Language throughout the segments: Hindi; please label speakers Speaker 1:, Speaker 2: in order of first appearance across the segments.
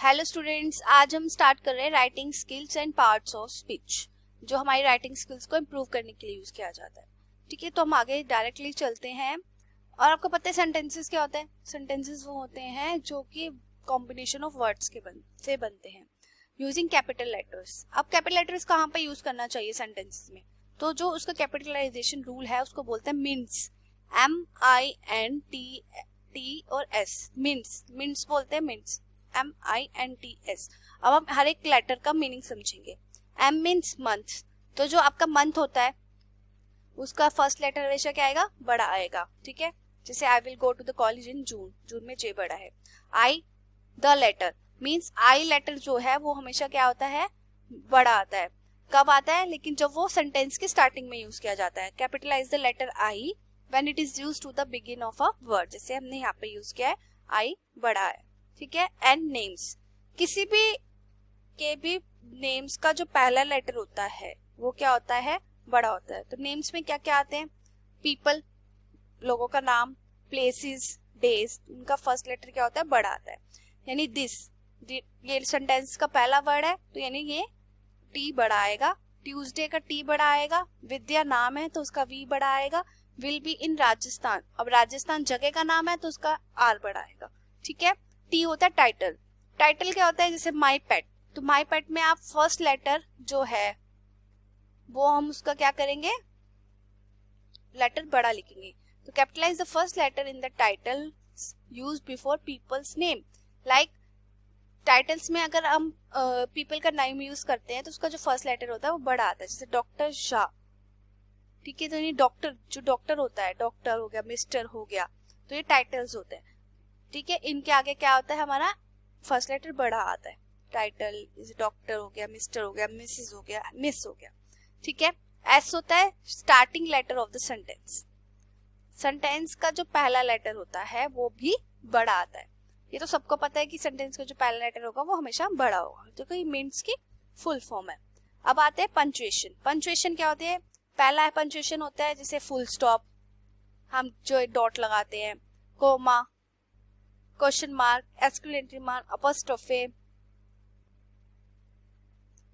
Speaker 1: हेलो स्टूडेंट्स, आज हम स्टार्ट कर रहे हैं writing skills and parts of speech, जो हमारी राइटिंग स्किल्स को इम्प्रूव करने के लिए यूज किया जाता है। ठीक है, तो हम आगे डायरेक्टली चलते हैं। और आपको पता है सेंटेंसेस क्या होते हैं? सेंटेंसेस वो होते हैं जो कि कॉम्बिनेशन ऑफ वर्ड्स के से बनते हैं यूजिंग कैपिटल लेटर्स। अब कैपिटल लेटर्स कहाँ पे यूज करना चाहिए सेंटेंसेस में? तो जो उसका कैपिटलाइजेशन रूल है उसको बोलते हैं मिन्स, MINT और S, मिन्स बोलते हैं, मिन्स MINTS। अब हम हर एक लेटर का मीनिंग समझेंगे। M मीन्स मंथ, तो जो आपका मंथ होता है उसका फर्स्ट लेटर हमेशा क्या आएगा? बड़ा आएगा। ठीक है, जैसे I will go to the college in June, जून में J बड़ा है। I the letter means I letter जो है वो हमेशा क्या होता है? बड़ा आता है। कब आता है? लेकिन जब वो सेंटेंस की स्टार्टिंग में यूज किया जाता है। Capitalise the letter I when it is used to the begin of a word, जैसे हमने यहाँ पे यूज किया है I बड़ा है। ठीक है, एंड नेम्स, किसी भी के भी नेम्स का जो पहला लेटर होता है वो क्या होता है? बड़ा होता है। तो नेम्स में क्या क्या आते हैं? पीपल, लोगों का नाम, प्लेसेस, डेज, उनका फर्स्ट लेटर क्या होता है? बड़ा आता है। यानी दिस, ये सेंटेंस का पहला वर्ड है तो यानी ये T बड़ा आएगा। ट्यूसडे का T बड़ा आएगा। विद्या नाम है तो उसका V बड़ा आएगा। विल बी इन राजस्थान, अब राजस्थान जगह का नाम है तो उसका R बड़ा आएगा। ठीक है, T होता है टाइटल। टाइटल क्या होता है? जैसे माई पेट, तो माई पेट में आप फर्स्ट लेटर जो है वो हम उसका क्या करेंगे? लेटर बड़ा लिखेंगे। तो capitalise the first letter in the title used before peoples name. Like titles में अगर हम पीपल का नाम यूज करते हैं तो उसका जो फर्स्ट लेटर होता है वो बड़ा आता है, जैसे डॉक्टर शाह। ठीक है, तो ये डॉक्टर, जो डॉक्टर होता है, डॉक्टर हो गया, मिस्टर हो गया, तो ये टाइटल्स होते हैं। ठीक है, इनके आगे क्या होता है? हमारा फर्स्ट लेटर बड़ा आता है। टाइटल जैसे डॉक्टर हो गया, मिस्टर हो गया, मिसेस हो गया, मिस हो गया। ठीक है, एस होता है starting letter of the sentence. Sentence का जो पहला लेटर होता है वो भी बड़ा आता है। ये तो सबको पता है कि सेंटेंस का जो पहला लेटर होगा वो हमेशा बड़ा होगा, जो कि मीन्स की फुल फॉर्म है। अब आते हैं पंचुएशन। पंचुएशन क्या होती है? पहला पंचुएशन होता है जैसे फुल स्टॉप, हम जो डॉट लगाते हैं, comma, question mark, exclamatory mark, apostrophe.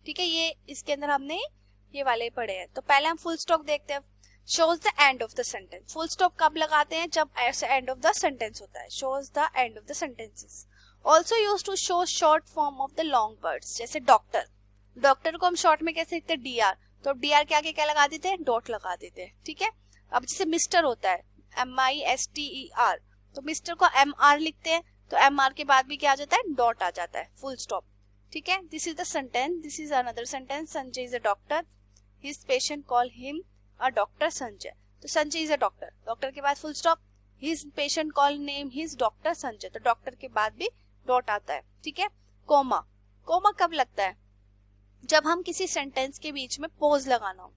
Speaker 1: ठीक है, ये इसके अंदर हमने ये वाले पढ़े हैं। तो पहले हम फुल स्टॉप देखते हैं। Shows the end of the sentence. Full stop कब लगाते हैं? जब ऐसे एंड ऑफ द सेंटेंस होता है। Shows the end of the sentences. Also use to show short form of the long words, जैसे डॉक्टर। डॉक्टर को हम शॉर्ट में कैसे लिखते हैं? DR, तो DR के आगे क्या लगा देते हैं? डॉट लगा देते हैं। ठीक है, अब जैसे मिस्टर होता है MISTER, तो मिस्टर को MR लिखते हैं, तो MR के बाद भी क्या आ जाता है? डॉट आ जाता है, फुल स्टॉप। ठीक है, this is the sentence, this is another sentence, Sanjay is a doctor, his patient call him a doctor Sanjay. तो Sanjay is a doctor, doctor के बाद full stop, his patient call name his doctor Sanjay, तो डॉक्टर के बाद भी डॉट आता है। ठीक है, कोमा, कोमा कब लगता है? जब हम किसी सेंटेंस के बीच में पॉज लगाना हो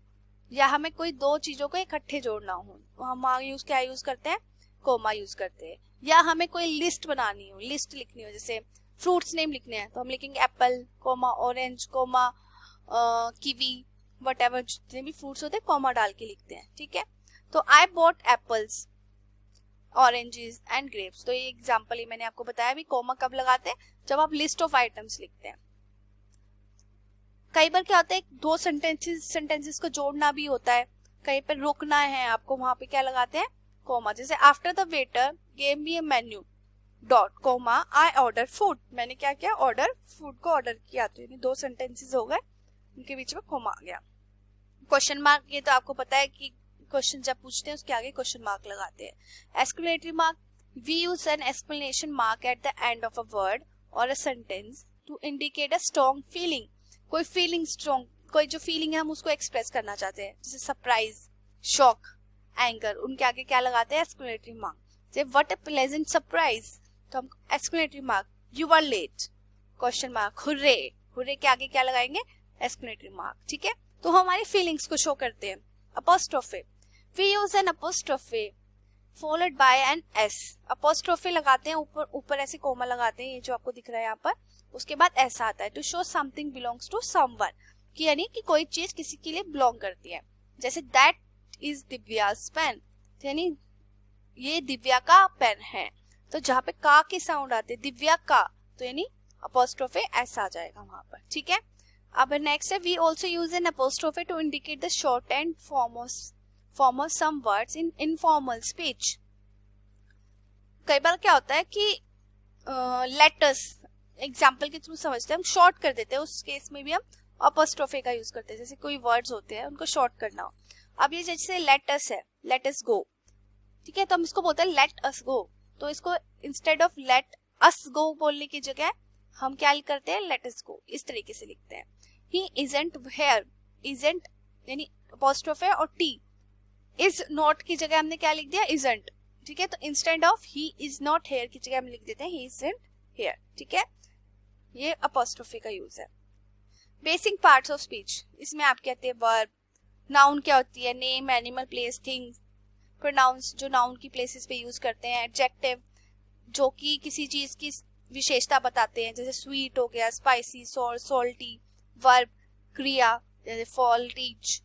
Speaker 1: या हमें कोई दो चीजों को इकट्ठे जोड़ना हो, तो हम क्या यूज करते हैं? कोमा यूज करते हैं। या हमें कोई लिस्ट बनानी हो, लिस्ट लिखनी हो, जैसे फ्रूट्स नेम लिखने हैं तो हम लिखेंगे apple, comma orange, comma kiwi, whatever जितने भी फ्रूट्स होते हैं कोमा डाल के लिखते हैं। ठीक है, तो I bought apples, oranges and grapes, तो ये एग्जांपल ही मैंने आपको बताया। भी कोमा कब लगाते हैं? जब आप लिस्ट ऑफ आइटम्स लिखते हैं। कई बार क्या होता है, दो सेंटेंसेस को जोड़ना भी होता है, कहीं पर रोकना है आपको, वहां पे क्या लगाते हैं? कोमा। जैसे after the waiter gave me a menu dot comma I order food, मैंने क्या किया? ऑर्डर, फूड को ऑर्डर किया। तो यानी दो सेंटेंसेस हो गए, उनके बीच में कोमा आ गया। क्वेश्चन मार्क, ये तो आपको पता है कि क्वेश्चन जब पूछते हैं उसके आगे क्वेश्चन मार्क लगाते हैं। Exclamatory mark, we use an explanation mark at the end of a word और a sentence to indicate a strong feeling. कोई फीलिंग स्ट्रॉन्ग, कोई जो फीलिंग है हम उसको एक्सप्रेस करना चाहते हैं, जैसे सरप्राइज, शॉक, एंगर, उनके आगे क्या लगाते हैं? Exclamatory mark. जैसे व्हाट अ प्लेजेंट सरप्राइज, तो हम exclamatory mark. You are late, question mark. Hooray, hooray के आगे क्या लगाएंगे? Exclamatory mark. ठीक है, तो हमारी फीलिंग्स को शो करते हैं। Apostrophe, we use an apostrophe followed by an S। Apostrophe लगाते हैं, ऊपर ऊपर ऐसे कोमा लगाते हैं, ये जो आपको दिख रहा है यहाँ पर, उसके बाद S आता है। To show something belongs to someone, कि यानी कि कोई चीज किसी के लिए बिलोंग करती है। जैसे दैट इज दिव्याज पेन, यानी ये दिव्या का पेन है। तो जहाँ पे का के साउंड आते हैं, दिव्या का, तो यानी अपोस्ट्रोफे एस आ जाएगा वहां पर, ठीक है। अब नेक्स्ट है we also use an apostrophe to indicate the short and form of some words in informal speech. कई बार क्या होता है कि लेटर्स एग्जाम्पल के थ्रू समझते हैं, हम शॉर्ट कर देते हैं, उस केस में भी हम अपोस्ट्रोफे का यूज करते हैं। जैसे कोई वर्ड्स होते हैं उनको शॉर्ट करना हो, अब ये जैसे लेट अस है, लेट अस गो, ठीक है, तो हम इसको बोलते हैं लेट अस गो। तो इसको इंस्टेड ऑफ लेट अस गो बोलने की जगह हम क्या करते हैं, लेट अस गो, इस तरीके से लिखते हैं। ही इजंट हेयर, इजंट यानी अपोस्ट्रोफे और टी, इज नॉट की जगह हमने क्या लिख दिया, इजंट, ठीक है। तो instead of he is not here की जगह हम लिख देते हैं ही इजंट हेयर, ठीक है। ये अपोस्ट्रोफे का यूज है। बेसिक पार्ट्स ऑफ स्पीच, इसमें आप कहते हैं वर्ब, नाउन क्या होती है, name, animal, place, thing, pronouns जो नाउन की प्लेसेस पे यूज करते हैं, एडजेक्टिव जो कि किसी चीज की विशेषता बताते हैं, जैसे स्वीट हो गया, स्पाइसी, सॉर, सॉल्टी, वर्ब क्रिया जैसे फॉल, टीच,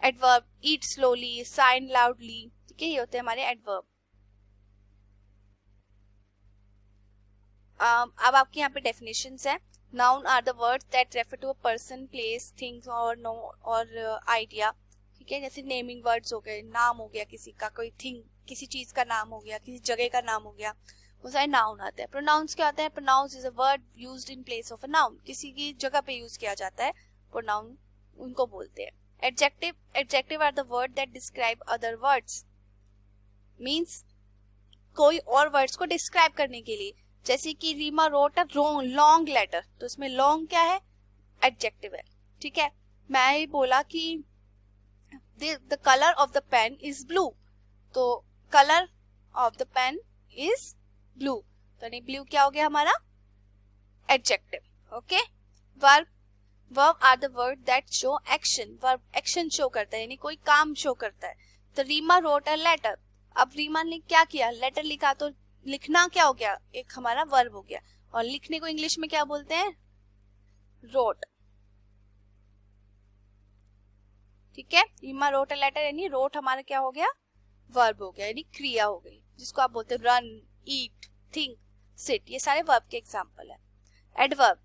Speaker 1: एडवर्ब ईट स्लोली, साइन लाउडली, ठीक है, ये होते हैं हमारे एडवर्ब। अब आपके यहाँ पे डेफिनेशंस है। Noun are the words that refer to a person, place, things और नो और आइडिया, ठीक है। जैसे नेमिंग वर्ड्स हो गए, नाम हो गया किसी का, कोई थिंग किसी चीज का नाम हो गया, किसी जगह का नाम हो गया, वो सारे नाउन आते हैं। प्रोनाउंस क्या होता है, pronouns is a word used in place of a noun, किसी की जगह पे यूज किया जाता है प्रोनाउन, उनको बोलते हैं। Adjective, adjective are the word that describe other words, means कोई और वर्ड्स को डिस्क्राइब करने के लिए। जैसे कि Reema wrote a long letter, तो इसमें लॉन्ग क्या है, एडजेक्टिव है, ठीक है। मैं बोला कि the colour of the pen is blue, तो colour of the pen is blue, तो नहीं ब्लू क्या हो गया हमारा, adjective, okay. Verb, verb are the word that show action, verb action show करता है यानी कोई काम शो करता है। तो रीमा रोट अ लेटर, अब रीमा ने क्या किया, लेटर लिखा, तो लिखना क्या हो गया, एक हमारा वर्ब हो गया, और लिखने को इंग्लिश में क्या बोलते हैं, रोट, ठीक है। रीमा रोट अ लेटर यानी रोट हमारा क्या हो गया, वर्ब हो गया, यानी क्रिया हो गई, जिसको आप बोलते हैं रन, ईट, थिंक, सिट, ये सारे वर्ब के एग्जांपल है। Adverb,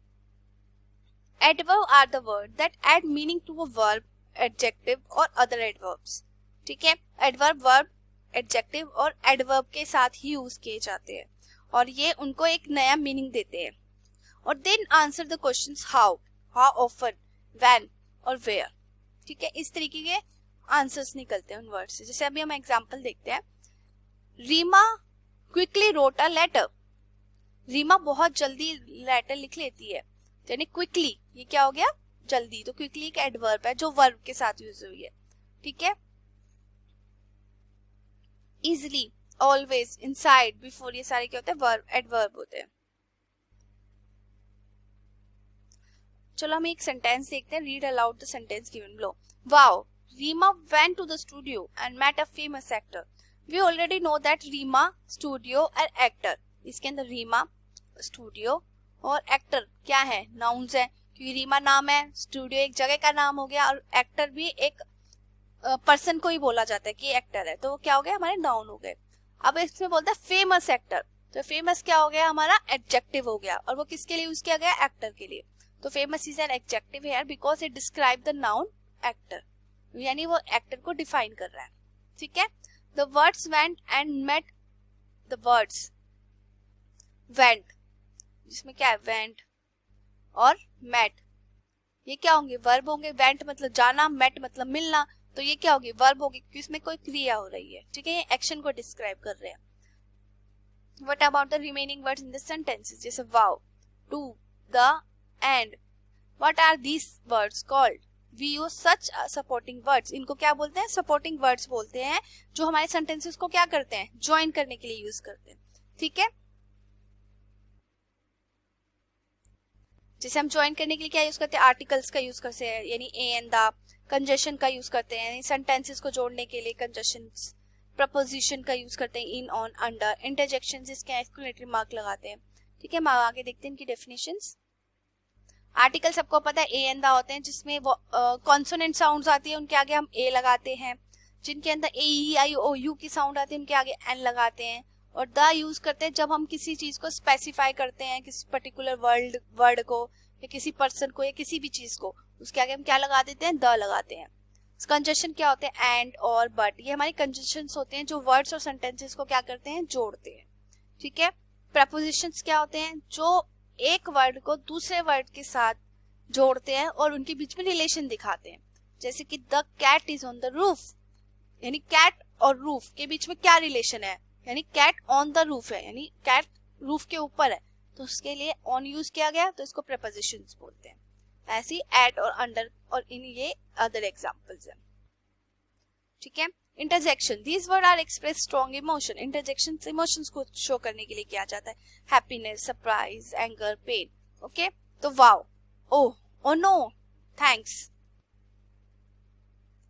Speaker 1: adverb are the word that add meaning to a verb, adjective और अदर एडवर्ब्स, ठीक है। एडवर्ब वर्ब, एडजेक्टिव और एडवर्ब के साथ ही यूज किए जाते हैं और ये उनको एक नया मीनिंग देते हैं। और then answer the questions how, how often, when और वेयर, ठीक है। इस तरीके के आंसर्स निकलते हैं उन वर्ड से। जैसे अभी हम एग्जांपल देखते हैं, Reema quickly wrote a letter, Reema बहुत जल्दी लेटर लिख लेती है, यानी क्विकली ये क्या हो गया, जल्दी, तो क्विकली एक एडवर्ब है जो वर्ब के साथ यूज हुई है, ठीक है। इजिली, ऑलवेज, इनसाइड, बिफोर, ये सारे क्या होते हैं, वर्ब, एडवर्ब होते हैं। चलो हम एक सेंटेंस देखते हैं, read aloud the sentence given below. Wow, Reema went to the studio and met a famous actor. We already know that Reema studio और एक्टर, इसके अंदर रीमा, स्टूडियो और एक्टर क्या है, नाउन्स है, क्योंकि रीमा नाम है, स्टूडियो एक जगह का नाम हो गया और एक्टर भी एक पर्सन को ही बोला जाता है कि एक्टर है, तो वो क्या हो गया, हमारे नाउन हो गए। अब इसमें बोलता है फेमस एक्टर, तो फेमस क्या हो गया हमारा, एडजेक्टिव हो गया, और वो किसके लिए यूज किया गया, एक्टर के लिए। तो famous is an adjective here because it describe the noun actor, यानी वो एक्टर को डिफाइन कर रहा है, ठीक है। The words went and met, the words went, जिसमें क्या है, वेंट और मेट, ये क्या होंगे, वर्ब होंगे। वेंट मतलब जाना, मेट मतलब मिलना, तो ये क्या होगी, वर्ब होगी, क्योंकि इसमें कोई क्रिया हो रही है, ठीक है, ये एक्शन को डिस्क्राइब कर रहे हैं। What about the remaining words in the sentences, जैसे wow, to, the, and, what are these words called, we use such supporting words, इनको क्या बोलते हैं, सपोर्टिंग वर्ड्स बोलते हैं, जो हमारे सेंटेंसेस को क्या करते हैं, ज्वाइन करने के लिए यूज करते हैं, ठीक है। जैसे हम ज्वाइन करने के लिए क्या यूज करते हैं, आर्टिकल्स का यूज करते हैं, यानी ए एंड द, कंजशन का यूज करते हैं, सेंटेंसेस को जोड़ने के लिए कंजशंस, प्रपोजिशन का यूज करते हैं, इन, ऑन, अंडर, इंटरजेक्शन जिसके एक्सक्लेमेटरी मार्क लगाते हैं, ठीक है। आगे देखते हैं इनकी डेफिनेशंस। आर्टिकल सबको पता है ए एंड द होते हैं, जिसमें कॉन्सोनेंट साउंड्स आती है उनके आगे हम ए लगाते हैं, जिनके अंदर ए ई आई ओ यू की साउंड आती है उनके आगे एन लगाते हैं, और द यूज करते हैं जब हम किसी चीज को स्पेसिफाई करते हैं, किसी पर्टिकुलर वर्ड को या किसी पर्सन को या किसी भी चीज को, उसके आगे हम क्या लगा देते हैं, द लगाते हैं। कंजंक्शन क्या होते हैं, एंड और बट, ये हमारे कंजंक्शंस होते हैं जो वर्ड्स और सेंटेंसेस को क्या करते हैं, जोड़ते हैं। ठीक है। प्रपोजिशंस क्या होते हैं, जो एक वर्ड को दूसरे वर्ड के साथ जोड़ते हैं और उनके बीच में रिलेशन दिखाते हैं। जैसे कि the cat is on the roof, यानी कैट और रूफ के बीच में क्या रिलेशन है, यानी कैट ऑन द रूफ है, यानी कैट रूफ के ऊपर है, तो उसके लिए ऑन यूज किया गया, तो इसको प्रपोजिशंस बोलते हैं। ऐसे एट और अंडर और इन, ये अदर एग्जांपल्स हैं। ठीक है। Interjection, these word are express strong emotion. Interjection emotions को शो करने के लिए किया जाता है, happiness, surprise, anger, pain. Okay, तो wow, oh, oh no, thanks,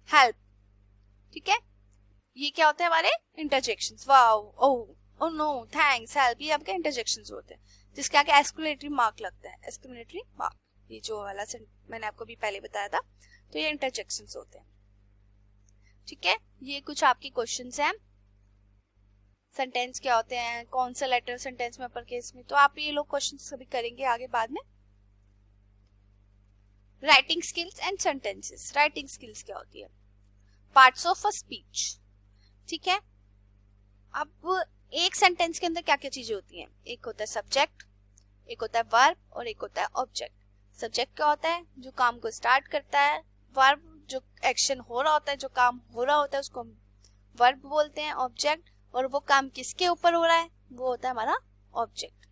Speaker 1: help. ठीक है, ये क्या होते हैं हमारे interjections, wow, oh, oh no, thanks, help, ये आपके इंटरजेक्शंस होते हैं, जिसके आगे एक्सक्लेमेटरी मार्क लगता है, एक्सक्लेमेटरी मार्क, ये जो वाला मैंने आपको भी पहले बताया था, तो ये इंटरजेक्शंस होते हैं। ठीक है, ये कुछ आपके क्वेश्चंस हैं। सेंटेंस क्या होते हैं, कौन सा लेटर सेंटेंस में, अपर केस में, तो आप ये लोग क्वेश्चंस कभी करेंगे आगे बाद में। Writing skills and sentences. Writing skills क्या होती है, पार्ट्स ऑफ अ स्पीच। ठीक है, अब एक सेंटेंस के अंदर क्या क्या चीजें होती हैं, एक होता है सब्जेक्ट, एक होता है वर्ब और एक होता है ऑब्जेक्ट। सब्जेक्ट क्या होता है, जो काम को स्टार्ट करता है, वर्ब जो एक्शन हो रहा होता है, जो काम हो रहा होता है उसको वर्ब बोलते हैं, ऑब्जेक्ट, और वो काम किसके ऊपर हो रहा है, वो होता है हमारा object.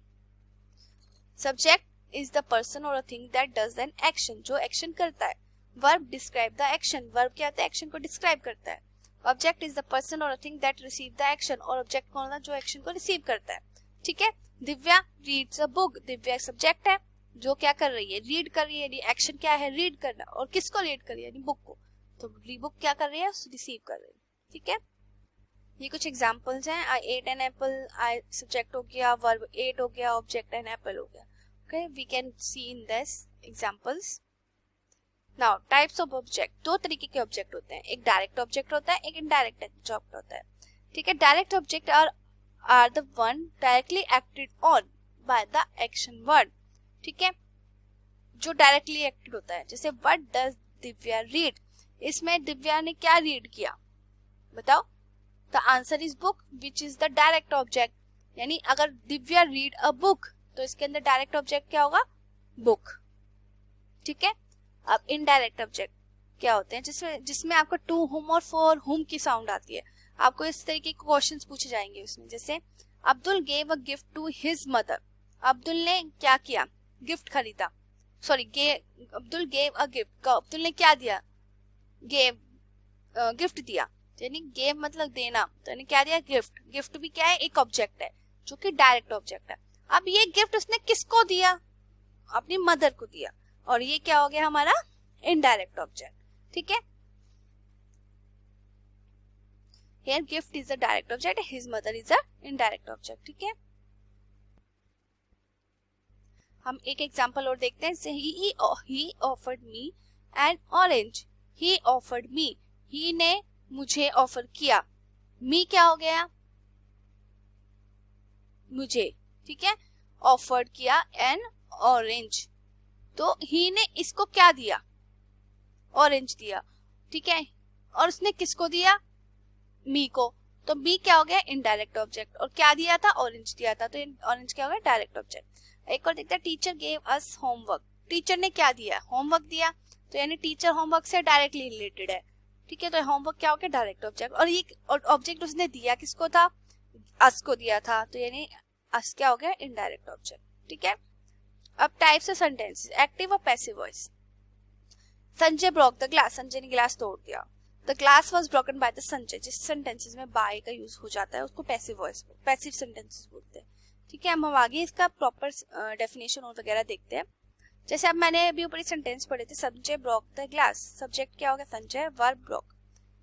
Speaker 1: Subject is the person और a thing that does an action, जो एक्शन करता है। Verb describe the action, verb क्या होता है, एक्शन को डिस्क्राइब करता है। ऑब्जेक्ट इज द पर्सन और a thing that receive the action, और ऑब्जेक्ट कौन होता है, जो एक्शन को रिसीव करता है। ठीक है। Divya reads a book, Divya subject है, जो क्या कर रही है, रीड कर रही है, एक्शन क्या है, रीड करना, और किसको रीड कर रही है, बुक को, तो बुक क्या कर रही है, रिसीव कर रही है। ठीक है, ये कुछ एग्जांपल्स हैं। I ate an apple, I subject हो गया, वर्ब एट हो गया, ऑब्जेक्ट एन एप्पल हो गया। Okay, we can see in this examples. Now types of object, दो तरीके के ऑब्जेक्ट होते हैं, एक डायरेक्ट ऑब्जेक्ट होता है, एक इनडायरेक्ट ऑब्जेक्ट होता है। ठीक है, direct object are the one directly acted on by the action word. ठीक है, जो डायरेक्टली एक्टेड होता है, जैसे व्हाट डज दिव्या रीड, इसमें दिव्या ने क्या रीड किया, बताओ। The answer is book which is the direct object, यानी अगर दिव्या रीड अ बुक, तो इसके अंदर डायरेक्ट ऑब्जेक्ट क्या होगा, बुक। ठीक है, अब इनडायरेक्ट ऑब्जेक्ट क्या होते हैं, जिसमें आपको टू हुम और फॉर हुम की साउंड आती है। आपको इस तरीके के क्वेश्चंस पूछे जाएंगे उसमें, जैसे Abdul gave a gift to his mother, Abdul ने क्या किया, गिफ्ट खरीदा, sorry Abdul gave a gift, Abdul ने क्या दिया, गेव, गिफ्ट दिया, यानी गेव मतलब देना, तो यानी क्या दिया, गिफ्ट। गिफ्ट भी क्या है, एक ऑब्जेक्ट है जो कि डायरेक्ट ऑब्जेक्ट है। अब ये गिफ्ट उसने किसको दिया, अपनी मदर को दिया, और ये क्या हो गया हमारा इनडायरेक्ट ऑब्जेक्ट। ठीक है, here gift is a direct object, his mother is a indirect object। ठीक है, हम एक एग्जांपल और देखते हैं, he offered me an orange, he offered me, he ने मुझे ऑफर किया, मी क्या हो गया, मुझे। ठीक है, ऑफर्ड किया एन ऑरेंज, तो ही ने इसको क्या दिया, ऑरेंज दिया। ठीक है, और उसने किसको दिया, मी को, तो मी क्या हो गया, इनडायरेक्ट ऑब्जेक्ट, और क्या दिया था, ऑरेंज दिया था, तो ऑरेंज क्या हो गया, डायरेक्ट ऑब्जेक्ट। एक और देखते हैं, teacher gave us homework, teacher ने क्या दिया, होमवर्क दिया, तो यानी टीचर होमवर्क से डायरेक्टली रिलेटेड है। ठीक है, तो होमवर्क क्या हो गया, डायरेक्ट ऑब्जेक्ट, और ये ऑब्जेक्ट उसने दिया किसको था, अस को दिया था, तो यानी अस क्या हो गया, इनडायरेक्ट ऑब्जेक्ट। ठीक है, अब टाइप्स ऑफ सेंटेंसेस, एक्टिव और passive voice. Sanjay broke the glass, Sanjay ने गिलास तोड़ दिया, the glass was broken by the Sanjay, जिस सेंटेंसेस में बाय का यूज हो जाता है उसको पैसिव वॉइस, पैसिव सेंटेंसेस बोलते हैं। ठीक है, हम आगे इसका प्रॉपर डेफिनेशन और वगैरह देखते हैं। जैसे अब मैंने अभी ऊपर सेंटेंस पढ़े थे, Sanjay broke the glass, subject क्या हो गया, संजय, वर्ब ब्रोक।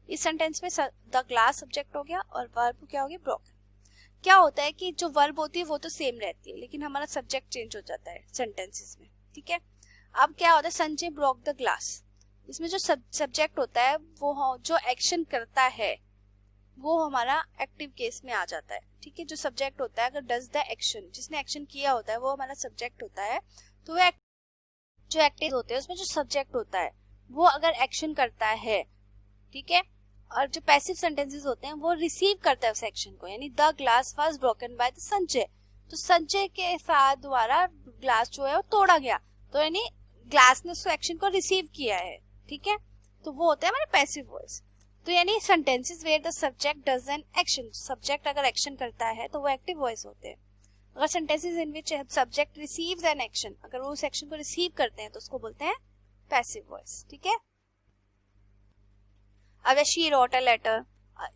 Speaker 1: इस सेंटेंस में द ग्लास सब्जेक्ट हो गया और वर्ब क्या हो गया, ब्रोक। क्या होता है कि जो वर्ब होती है वो तो सेम रहती है, लेकिन हमारा सब्जेक्ट चेंज हो जाता है सेंटेंसेस में। ठीक है, अब क्या होता है, संजय ब्रोक द ग्लास, इसमें जो सब्जेक्ट होता है वो जो एक्शन करता है वो हमारा एक्टिव केस में आ जाता है। ठीक है, जो सब्जेक्ट होता है, अगर डज द एक्शन, जिसने एक्शन किया होता है वो हमारा सब्जेक्ट होता है। तो वो जो एक्टिव होते हैं उसमें जो सब्जेक्ट होता है वो अगर एक्शन करता है, ठीक है, और जो पैसिव सेंटेंसेस होते हैं वो रिसीव करता है उस एक्शन को, यानी the glass was broken by the Sanjay, तो संजय के साथ द्वारा ग्लास जो है वो तोड़ा गया, तो यानी ग्लास ने उस एक्शन को रिसीव किया है। ठीक है, तो वो होता है हमारे पैसिव वॉइस। तो यानी sentences where the subject does an action, subject अगर एक्शन करता है तो वो एक्टिव वॉइस होते हैं। अगर sentences in which subject receives an action, अगर वो उस एक्शन को रिसीव करते हैं तो उसको बोलते हैं पैसिव वॉइस। ठीक है, अब शी रोट अ लेटर,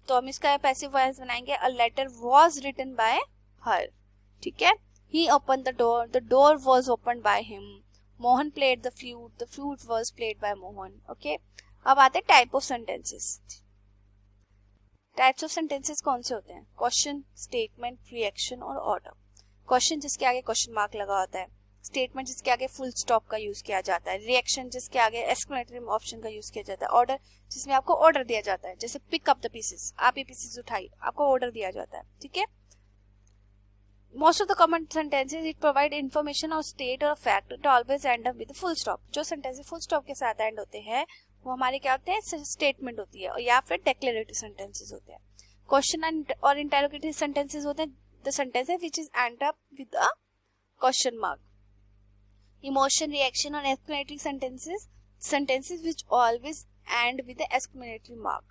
Speaker 1: तो हम इसका पैसिव वॉइस बनाएंगे, a letter was written by her. ठीक है, he open the door was open by him, Mohan played the flute was played by Mohan. Okay, अब आते हैं type of sentences. Types of sentences कौन से होते हैं? क्वेश्चन, स्टेटमेंट, रिएक्शन और ऑर्डर। क्वेश्चन जिसके आगे क्वेश्चन मार्क लगा होता है, स्टेटमेंट जिसके आगे फुल स्टॉप का यूज किया जाता है, रिएक्शन जिसके आगे एक्सक्लेमेटरी ऑप्शन का यूज किया जाता है, ऑर्डर जिसमें आपको ऑर्डर दिया जाता है, जैसे पिक अप द पीसेस, आप ये पीसेस उठाइए, आपको ऑर्डर दिया जाता है। ठीक है, most of the common sentences it provide information और स्टेट और fact, it always and up with full stop. जो सेंटेंसेस फुल स्टॉप के साथ एंड होते हैं वो हमारे क्या होते हैं? स्टेटमेंट होती है या फिर डिक्लेरेटिव सेंटेंसेस होते हैं। क्वेश्चन और इंटरोगेटिव सेंटेंसेस होते हैं the sentences which is and up with a question mark. Emotion, reaction और exclamatory sentences which always end with the exclamatory mark.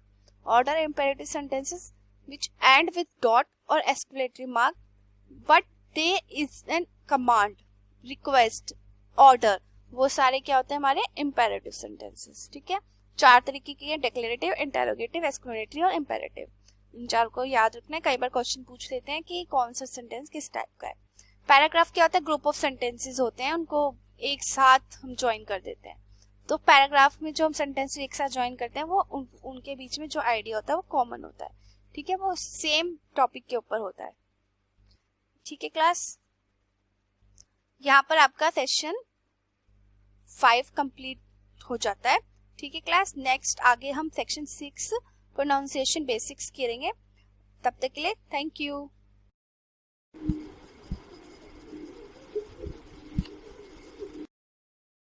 Speaker 1: Order imperative sentences which end with dot or exclamatory mark but they is an command, request, order, वो सारे क्या होते हैं? हमारे imperative sentences। ठीक है, 4 तरीके की है, डिक्लेरेटिव, इंटरोगेटिव, एक्सक्लेमेटरी और imperative। इन 4 को याद रखना है, कई बार क्वेश्चन पूछ लेते हैं कि कौन सा सेंटेंस किस टाइप का है। पैराग्राफ क्या होता है? ग्रुप ऑफ सेंटेंसेस होते हैं, उनको एक साथ हम ज्वाइन कर देते हैं। तो पैराग्राफ में जो हम सेंटेंस एक साथ ज्वाइन करते हैं वो उनके बीच में जो आइडिया होता है वो कॉमन होता है। ठीक है, वो सेम टॉपिक के ऊपर होता है। ठीक है क्लास, यहाँ पर आपका सेशन 5 कंप्लीट हो जाता है। ठीक है क्लास, नेक्स्ट आगे हम सेक्शन 6 प्रोनाउंसिएशन बेसिक्स करेंगे। तब तक के लिए थैंक यू।